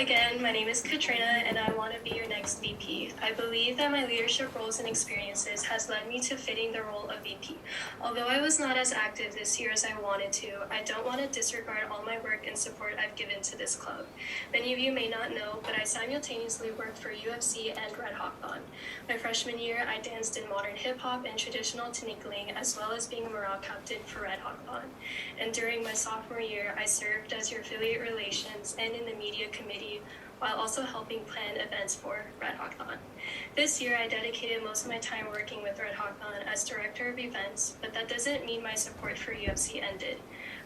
again, my name is Katrina and I want to be your next VP. I believe that my leadership roles and experiences has led me to fitting the role of VP. Although I was not as active this year as I wanted to, I don't want to disregard all my work and support I've given to this club. Many of you may not know, but I simultaneously worked for UFC and Red Hawk Band. My freshman year, I danced in modern hip hop and traditional tinikling, as well as being a morale captain for Red Hawk Band. And during my sophomore year, I served as your affiliate relations and in the media committee, while also helping plan events for Red Hawk Band. This year, I dedicated most of my time working with Red Hawk Band as director of events, but that doesn't mean my support for UFC ended.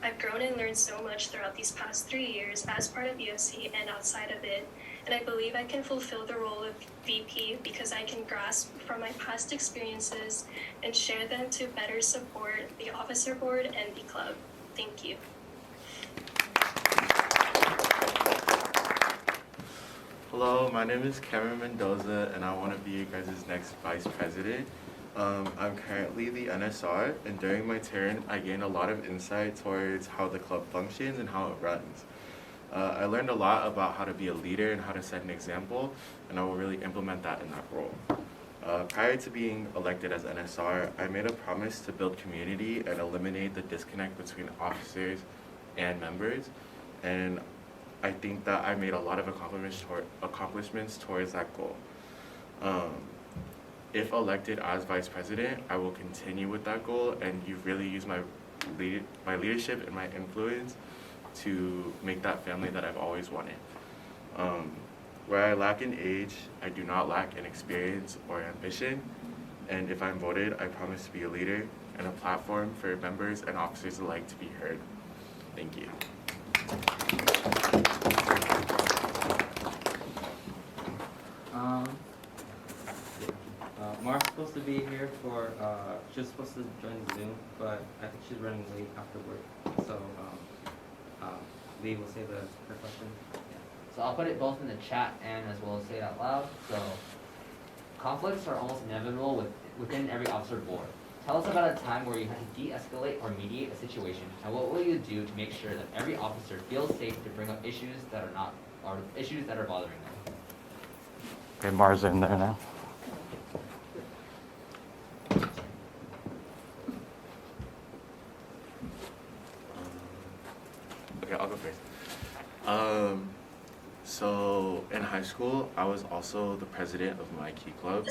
I've grown and learned so much throughout these past 3 years as part of UFC and outside of it, and I believe I can fulfill the role of VP because I can grasp from my past experiences and share them to better support the officer board and the club. Thank you. Hello, my name is Cameron Mendoza, and I want to be you guys' next vice president. I'm currently the NSR, and during my term, I gained a lot of insight towards how the club functions and how it runs. I learned a lot about how to be a leader and how to set an example, and I will really implement that in that role. Prior to being elected as NSR, I made a promise to build community and eliminate the disconnect between officers and members, and I think that I made a lot of accomplishments towards that goal. If elected as vice president, I will continue with that goal, and you really use my leadership and my influence to make that family that I've always wanted. Where I lack in age, I do not lack in experience or ambition, and if I'm voted, I promise to be a leader and a platform for members and officers alike to be heard. Thank you. Mark's supposed to be here for, she was supposed to join Zoom, but I think she's running late after work. So, Lee will say her question. So I'll put it both in the chat and as well as say it out loud. So, conflicts are almost inevitable within every officer board. Tell us about a time where you had to de-escalate or mediate a situation, and what will you do to make sure that every officer feels safe to bring up issues that are bothering them? Okay, Mars in there now. Okay, I'll go first. So in high school, I was also the president of my key club.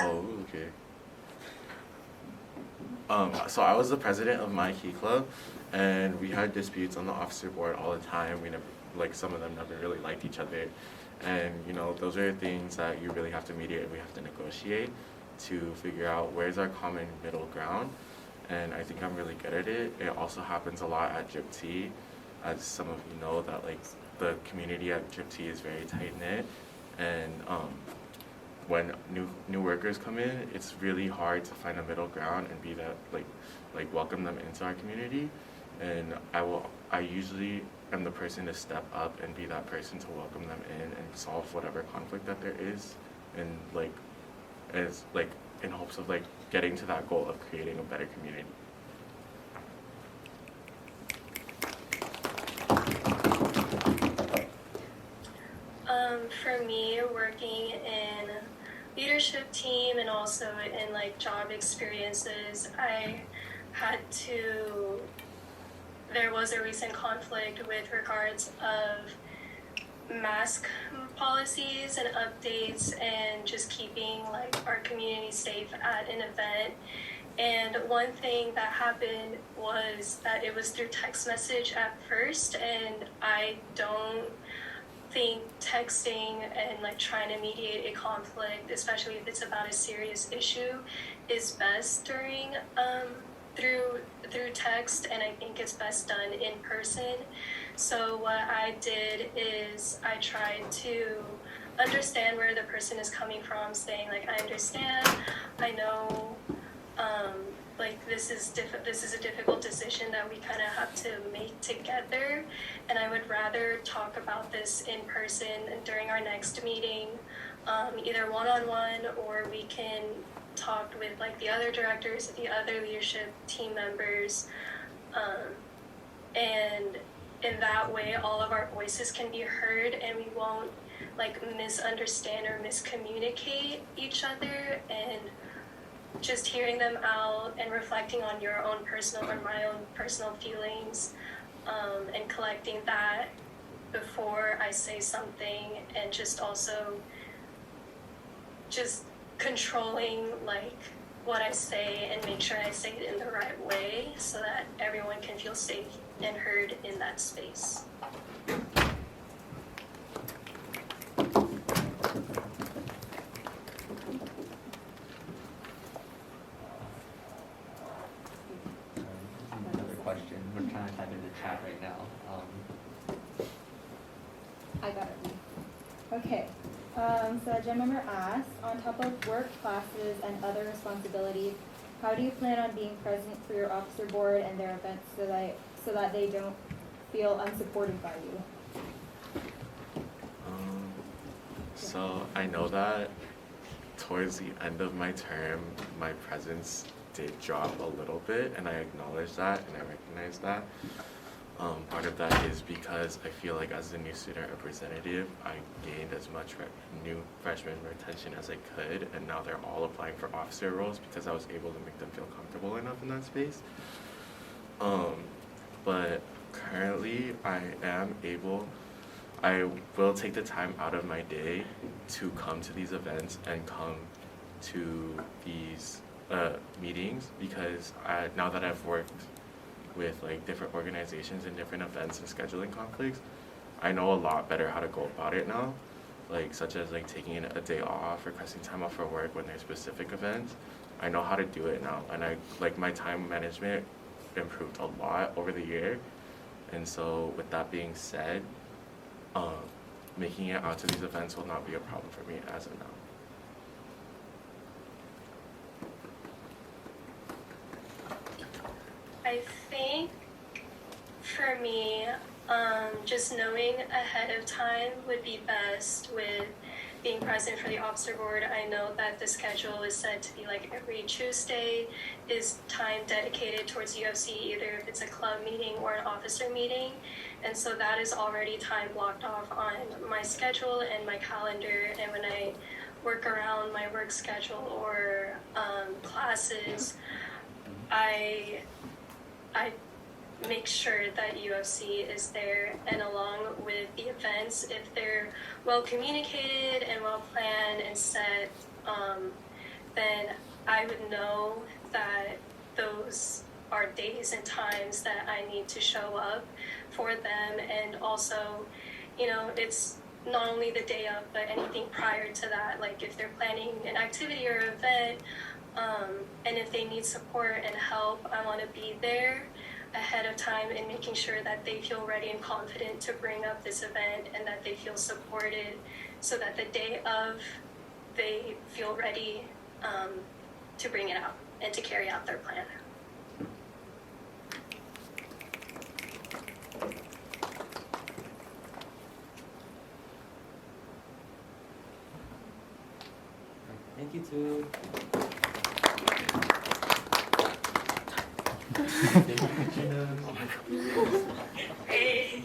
Oh, okay. So I was the president of my key club, and we had disputes on the officer board all the time. We never, some of them never really liked each other, and those are things that you really have to mediate. We have to negotiate to figure out where's our common middle ground, and I think I'm really good at it. It also happens a lot at GYPT, as some of you know that the community at GYPT is very tight knit, and when new workers come in, it's really hard to find a middle ground and be that welcome them into our community. And I usually am the person to step up and be that person to welcome them in and solve whatever conflict that there is, and in hopes of getting to that goal of creating a better community. For me, working in leadership team and also in job experiences, there was a recent conflict with regards of mask policies and updates and just keeping our community safe at an event. And one thing that happened was that it was through text message at first, and I don't think texting and trying to mediate a conflict, especially if it's about a serious issue, is best during through text, and I think it's best done in person. So what I did is I tried to understand where the person is coming from, saying I understand, I know this is a difficult decision that we kind of have to make together, and I would rather talk about this in person during our next meeting, either one-on-one, or we can talk with the other directors, the other leadership team members, and in that way, all of our voices can be heard and we won't like misunderstand or miscommunicate each other. And just hearing them out and reflecting on your own personal or my own personal feelings, and collecting that before I say something, and just also just controlling like what I say and make sure I say it in the right way so that everyone can feel safe and heard in that space. Another question. We're trying to type in the chat right now. I got it. Okay. So a gym member asks, on top of work, classes, and other responsibilities, how do you plan on being present for your officer board and their events so that they don't feel unsupported by you? So I know that towards the end of my term, my presence did drop a little bit, and I acknowledge that and I recognize that. Part of that is because I feel like as a new student representative, I gained as much new freshman retention as I could, and now they're all applying for officer roles because I was able to make them feel comfortable enough in that space. But currently I will take the time out of my day to come to these events and come to these meetings, because now that I've worked with like different organizations and different events and scheduling conflicts, I know a lot better how to go about it now, like such as like taking a day off, requesting time off for work when there's specific events. I know how to do it now, and I like my time management improved a lot over the year. And so with that being said, making it out to these events will not be a problem for me as of now. I think for me, just knowing ahead of time would be best with being present for the officer board. I know that the schedule is said to be like every Tuesday is time dedicated towards UFC, either if it's a club meeting or an officer meeting. And so that is already time blocked off on my schedule and my calendar. And when I work around my work schedule or classes, I make sure that UFC is there, and along with the events, if they're well communicated and well planned and set, then I would know that those are days and times that I need to show up for them. And also, you know, it's not only the day of, but anything prior to that, like if they're planning an activity or event, and if they need support and help, I want to be there ahead of time and making sure that they feel ready and confident to bring up this event, and that they feel supported so that the day of they feel ready to bring it out and to carry out their plan. Thank you too. Thank you, Katrina. Hey.